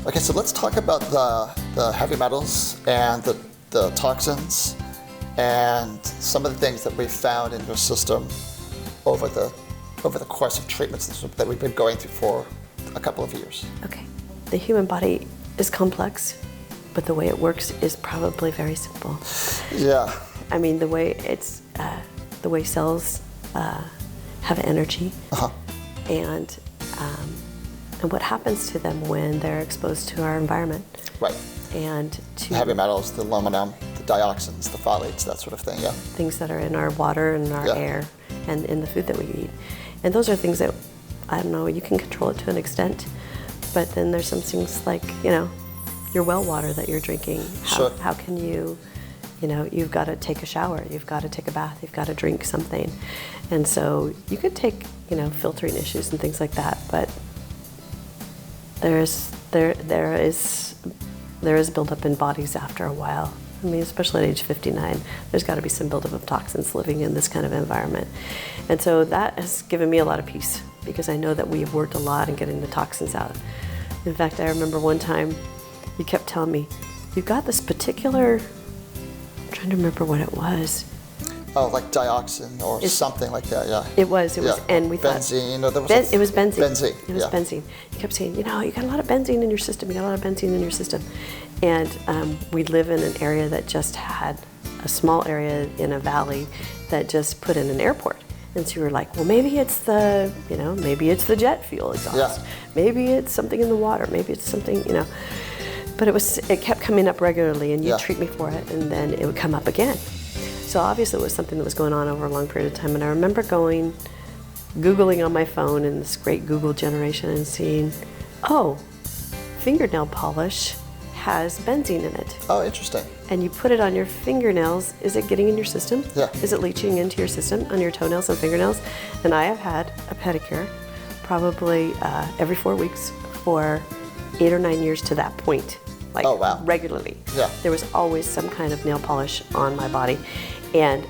Okay, so let's talk about the heavy metals and the toxins and some of the things that we found in your system over the course of treatments that we've been going through for a couple of years. Okay. The human body is complex, but the way it works is probably very simple. Yeah. I mean, the way the way cells have energy, and what happens to them when they're exposed to our environment. Right. And to the heavy metals, the aluminum, the dioxins, the phthalates, that sort of thing. Yeah. Things that are in our water and our air and in the food that we eat, and those are things that, I don't know, you can control it to an extent, but then there's some things like, your well water that you're drinking. How can you, you've got to take a shower, you've got to take a bath, you've got to drink something. And so you could take, filtering issues and things like that, but there is buildup in bodies after a while. I mean, especially at age 59, there's got to be some buildup of toxins living in this kind of environment. And so that has given me a lot of peace, because I know that we've worked a lot in getting the toxins out. In fact, I remember one time you kept telling me, you've got this particular, I'm trying to remember what it was. Oh, like dioxin or something like that, yeah. It was, and we thought... Benzene, or there was it was benzene. Benzene, It was benzene. You kept saying, you got a lot of benzene in your system, And we live in an area that just had a small area in a valley that just put in an airport. And so you were like, well, maybe it's the jet fuel exhaust. Yeah. Maybe it's something in the water. Maybe it's something, But it kept coming up regularly, and you'd treat me for it, and then it would come up again. So obviously it was something that was going on over a long period of time. And I remember Googling on my phone in this great Google generation and seeing, fingernail polish has benzene in it. Oh, interesting. And you put it on your fingernails. Is it getting in your system? Yeah. Is it leaching into your system on your toenails and fingernails? And I have had a pedicure probably every 4 weeks for 8 or 9 years to that point. Like, oh, wow. Regularly. Yeah. There was always some kind of nail polish on my body. And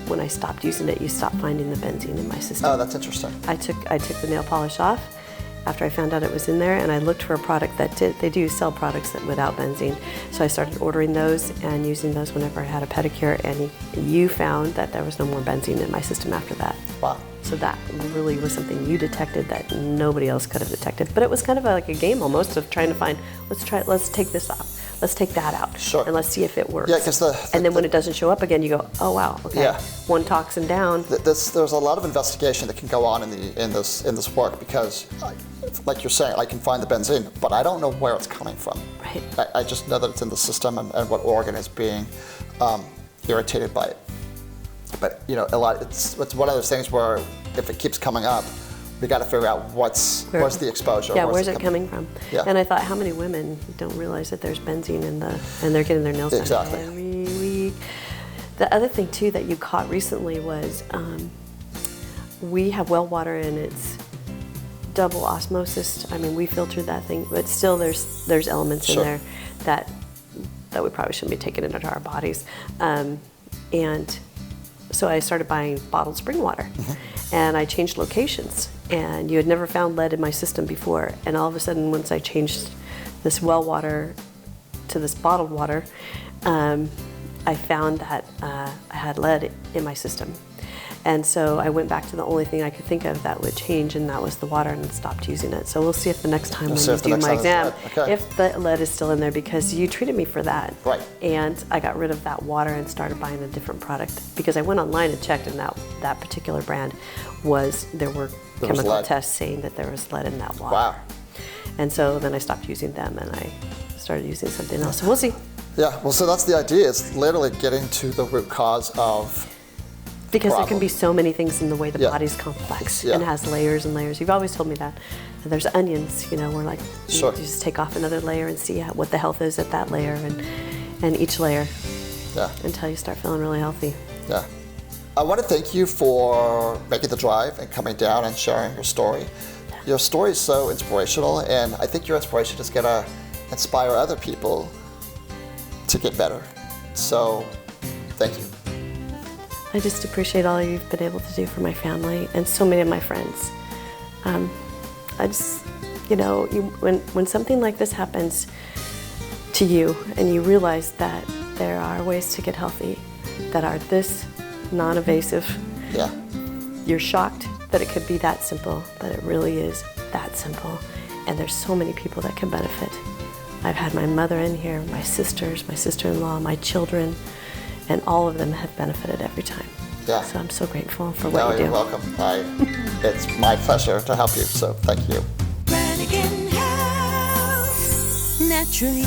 when I stopped using it, you stopped finding the benzene in my system. Oh, that's interesting. I took the nail polish off after I found out it was in there, and I looked for a product they do sell products that without benzene. So I started ordering those and using those whenever I had a pedicure, and you found that there was no more benzene in my system after that. Wow. So that really was something you detected that nobody else could have detected. But it was kind of like a game almost of trying to find, let's take this off. Let's take that out. Sure. And let's see if it works. Yeah, because and then when it doesn't show up again, you go, oh wow, okay. Yeah. One toxin down. There's a lot of investigation that can go on in this work, because, like you're saying, I can find the benzene, but I don't know where it's coming from. Right. I just know that it's in the system and what organ is being irritated by it. But it's one of those things where if it keeps coming up, we got to figure out where's the exposure. Yeah, where's it coming from? Yeah. And I thought, how many women don't realize that there's benzene and they're getting their nails done every week. The other thing too that you caught recently was we have well water, and it's double osmosis. I mean, we filtered that thing, but still there's elements in there that we probably shouldn't be taking into our bodies. And so I started buying bottled spring water, and I changed locations, and you had never found lead in my system before. And all of a sudden, once I changed this well water to this bottled water, I found that I had lead in my system. And so I went back to the only thing I could think of that would change, and that was the water, and stopped using it. So we'll see if the next time when you do my exam, if the lead is still in there, because you treated me for that. Right. And I got rid of that water and started buying a different product, because I went online and checked, and that particular brand there were chemical tests saying that there was lead in that water. Wow. And so then I stopped using them, and I started using something else. So we'll see. Yeah, well, so that's the idea, is literally getting to the root cause of because there can be so many things in the way the body's complex and has layers and layers. You've always told me that. There's onions, we're like, you just take off another layer and see what the health is at that layer and each layer until you start feeling really healthy. Yeah. I want to thank you for making the drive and coming down and sharing your story. Yeah. Your story is so inspirational, and I think your inspiration is going to inspire other people to get better. So, thank you. I just appreciate all you've been able to do for my family and so many of my friends. You know, when something like this happens to you and you realize that there are ways to get healthy that are this non-invasive, Yeah. you're shocked that it could be that simple, but it really is that simple. And there's so many people that can benefit. I've had my mother in here, my sisters, my sister-in-law, my children, and all of them have benefited every time. Yeah. So I'm so grateful for what you do. You're welcome. It's my pleasure to help you, so thank you. Brannigan Health, naturally